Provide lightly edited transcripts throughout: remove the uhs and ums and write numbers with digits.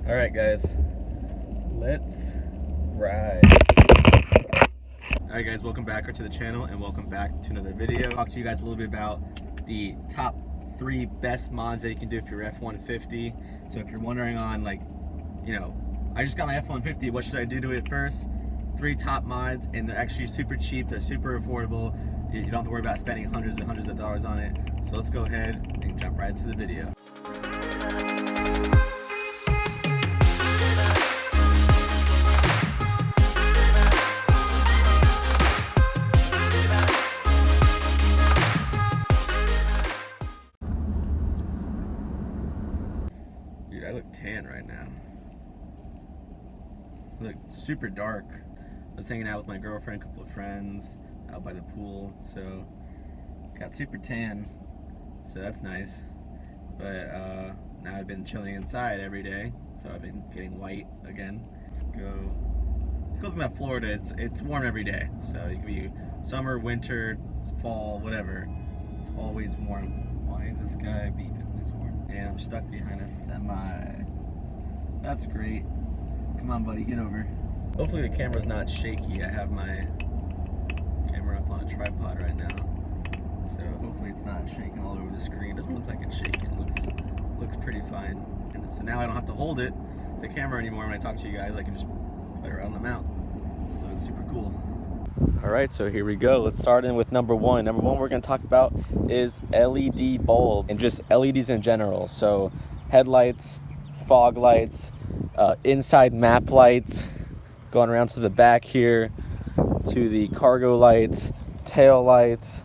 Alright guys, let's ride. Alright guys, welcome back to the channel and welcome back to another video. I'll talk to you guys a little bit about the top 3 best mods that you can do for your F150. So if you're wondering on like, I just got my F150, what should I do to it first? 3 top mods, and they're actually super cheap, they're super affordable. You don't have to worry about spending hundreds and hundreds of dollars on it. So let's go ahead and jump right into the video. Dude, I look tan right now. I look super dark. I was hanging out with my girlfriend, a couple of friends out by the pool, so got super tan, so that's nice. But now I've been chilling inside every day, so I've been getting white again. Let's go to Florida. It's warm every day, so it can be summer, winter, fall, whatever. It's always warm. Why is this guy beeping this horn? And I'm stuck behind a semi. That's great. Come on, buddy, get over. Hopefully the camera's not shaky. I have my camera up on a tripod right now, so hopefully it's not shaking all over the screen. It doesn't look like it's shaking. It looks pretty fine. And so now I don't have to hold the camera anymore when I talk to you guys. I can just put it around the mount. So it's super cool. All right, so here we go. Let's start in with number one. Number one we're going to talk about is LED bulb and just LEDs in general. So headlights, fog lights, inside map lights, going around to the back here to the cargo lights, tail lights,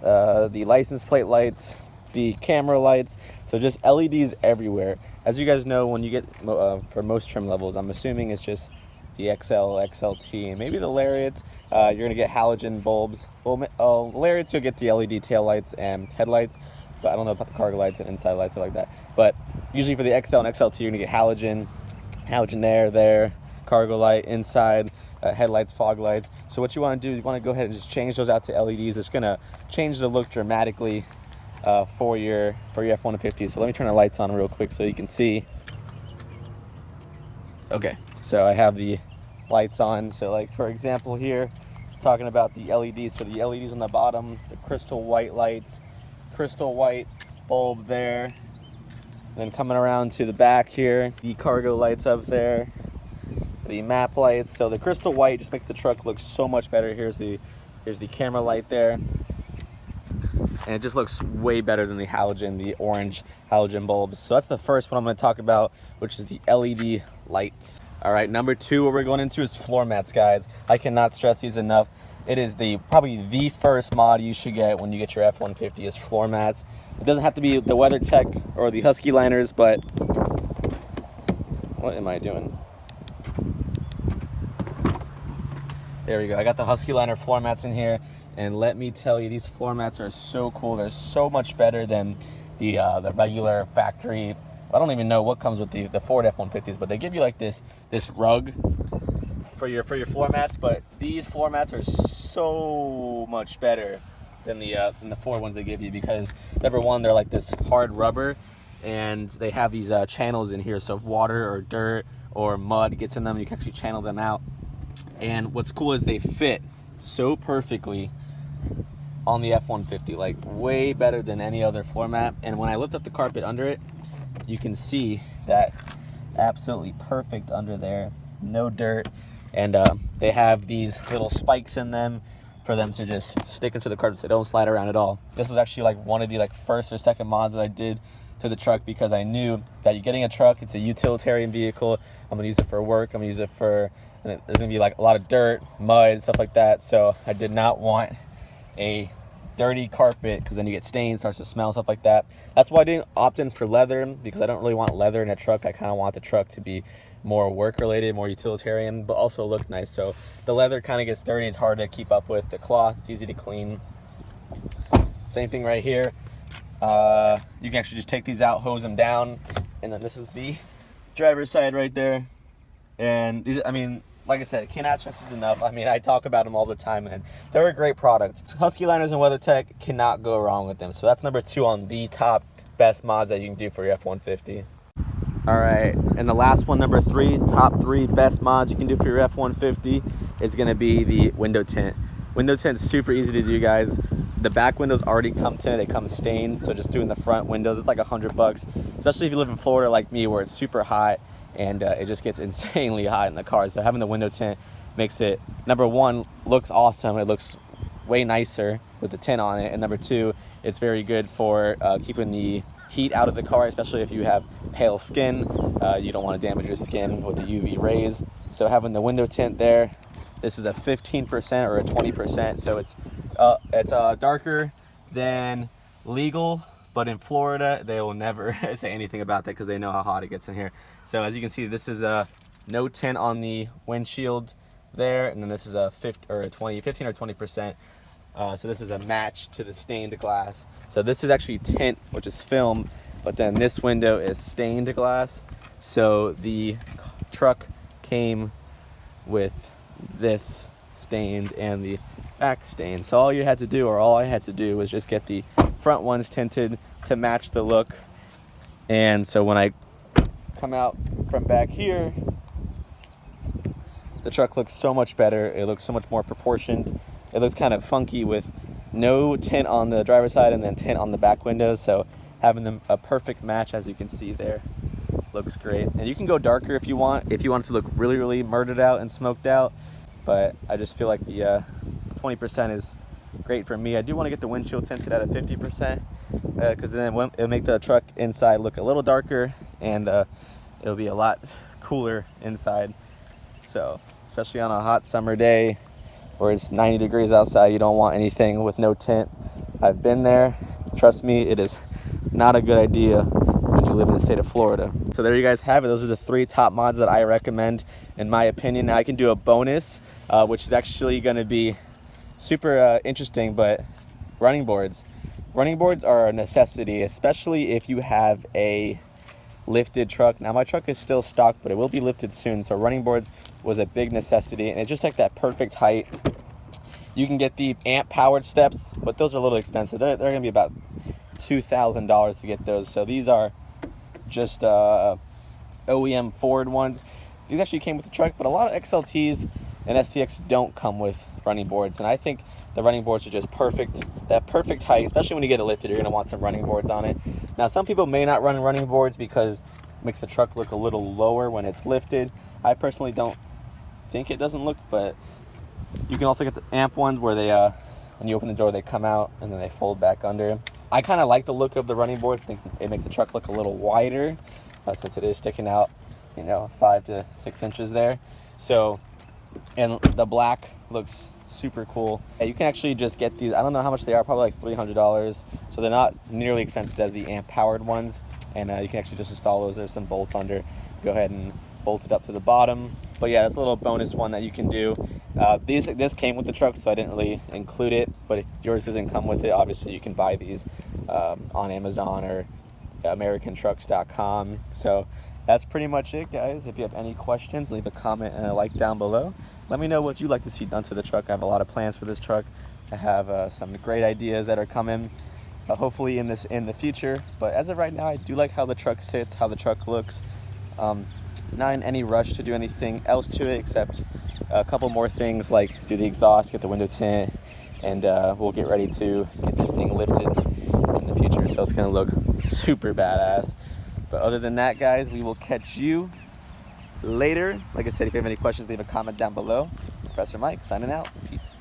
the license plate lights, the camera lights. So just LEDs everywhere. As you guys know, when you get for most trim levels, I'm assuming it's just the XL, XLT, and maybe the Lariats, you're gonna get halogen bulbs. Well, Lariats, you'll get the LED tail lights and headlights, but I don't know about the cargo lights and inside lights, stuff like that. But usually for the XL and XLT, you're gonna get halogen there, cargo light inside, headlights, fog lights. So what you want to do is you want to go ahead and just change those out to LEDs. It's going to change the look dramatically for your F150. So let me turn the lights on real quick so you can see. Okay, so I have the lights on. So like for example here, talking about the LEDs. So the LEDs on the bottom, the crystal white lights, crystal white bulb there. Then coming around to the back here, the cargo lights up there, the map lights. So the crystal white just makes the truck look so much better. Here's the camera light there, and it just looks way better than the orange halogen bulbs. So that's the first one I'm going to talk about, which is the LED lights. All right, number 2, what we're going into is floor mats, guys. I cannot stress these enough. It is probably the first mod you should get when you get your F-150 is floor mats. It doesn't have to be the WeatherTech or the Husky liners, but what am I doing? There we go. I got the Husky liner floor mats in here, and let me tell you, these floor mats are so cool. They're so much better than the regular factory. I don't even know what comes with the Ford F-150s, but they give you like this rug for your floor mats. But these floor mats are so much better than the Ford ones they give you, because number one, they're like this hard rubber, and they have these channels in here, so if water or dirt or mud gets in them, you can actually channel them out. And what's cool is they fit so perfectly on the F-150, like way better than any other floor mat. And when I lift up the carpet under it, you can see that absolutely perfect under there, no dirt. And they have these little spikes in them for them to just stick into the carpet so they don't slide around at all. This is actually like one of the first or second mods that I did to the truck, because I knew that you're getting a truck, it's a utilitarian vehicle. I'm gonna use it for work, I'm gonna use it for, and there's gonna be like a lot of dirt, mud, stuff like that. So I did not want a dirty carpet, because then you get stains, starts to smell, stuff like that. That's why I didn't opt in for leather, because I don't really want leather in a truck. I kind of want the truck to be more work related, more utilitarian, but also look nice. So the leather kind of gets dirty, it's hard to keep up with. The cloth, it's easy to clean. Same thing right here. You can actually just take these out, hose them down, and then this is the driver's side right there. And these, I mean, like I said, cannot stress this enough. I mean, I talk about them all the time, and they're a great product. Husky liners and WeatherTech, cannot go wrong with them. So that's number 2 on the top best mods that you can do for your F-150. All right, and the last one, number 3, top 3 best mods you can do for your F-150 is gonna be the window tint. Window tint's super easy to do, guys. The back windows already come tinted, they come stained, so just doing the front windows, it's like $100, especially if you live in Florida like me where it's super hot and it just gets insanely hot in the car. So having the window tint makes it, number 1, looks awesome. It looks way nicer with the tint on it, and number 2, it's very good for keeping the heat out of the car, especially if you have pale skin. You don't want to damage your skin with the UV rays. So having the window tint there, this is a 15% or a 20%, so it's darker than legal, but in Florida they will never say anything about that because they know how hot it gets in here. So as you can see, this is a no tint on the windshield there, and then this is a 15 or 20%. So this is a match to the stained glass. So this is actually tint, which is film, but then this window is stained glass. So the truck came with this stained and the back stained. So all you had to do, or all I had to do, was just get the front ones tinted to match the look. And so when I come out from back here, the truck looks so much better. It looks so much more proportioned. It looks kind of funky with no tint on the driver's side and then tint on the back windows. So having them a perfect match, as you can see there, looks great. And you can go darker if you want it to look really, really murdered out and smoked out. But I just feel like the 20% is great for me. I do want to get the windshield tinted at a 50% because then it'll make the truck inside look a little darker, and it'll be a lot cooler inside. So especially on a hot summer day where it's 90 degrees outside, you don't want anything with no tint. I've been there. Trust me, it is not a good idea when you live in the state of Florida. So there you guys have it. Those are the 3 top mods that I recommend in my opinion. Now I can do a bonus, which is actually going to be super interesting, but running boards. Running boards are a necessity, especially if you have a lifted truck. Now my truck is still stock, but it will be lifted soon, so running boards was a big necessity, and it's just like that perfect height. You can get the amp powered steps, but those are a little expensive. They're gonna be about $2,000 to get those. So these are just OEM Ford ones. These actually came with the truck, but a lot of XLTs and STX don't come with running boards, and I think the running boards are just perfect. That perfect height, especially when you get it lifted, you're gonna want some running boards on it. Now some people may not run running boards because it makes the truck look a little lower when it's lifted. I personally don't think it doesn't look, but you can also get the amp ones where they when you open the door they come out and then they fold back under. I kind of like the look of the running boards. I think it makes the truck look a little wider since it is sticking out, 5 to 6 inches there. So, and the black looks super cool. You can actually just get these. I don't know how much they are, probably like $300. So they're not nearly expensive as the amp powered ones. And you can actually just install those. There's some bolts under. Go ahead and bolt it up to the bottom. But yeah, that's a little bonus one that you can do. This came with the truck, so I didn't really include it. But if yours doesn't come with it, obviously you can buy these on Amazon or AmericanTrucks.com. So that's pretty much it, guys. If you have any questions, leave a comment and a like down below. Let me know what you'd like to see done to the truck. I have a lot of plans for this truck. I have some great ideas that are coming, hopefully in the future. But as of right now, I do like how the truck sits, how the truck looks. Not in any rush to do anything else to it except a couple more things, like do the exhaust, get the window tint, and we'll get ready to get this thing lifted in the future. So it's gonna look super badass. But other than that, guys, we will catch you later. Like I said, if you have any questions, leave a comment down below. Professor Mike signing out. Peace.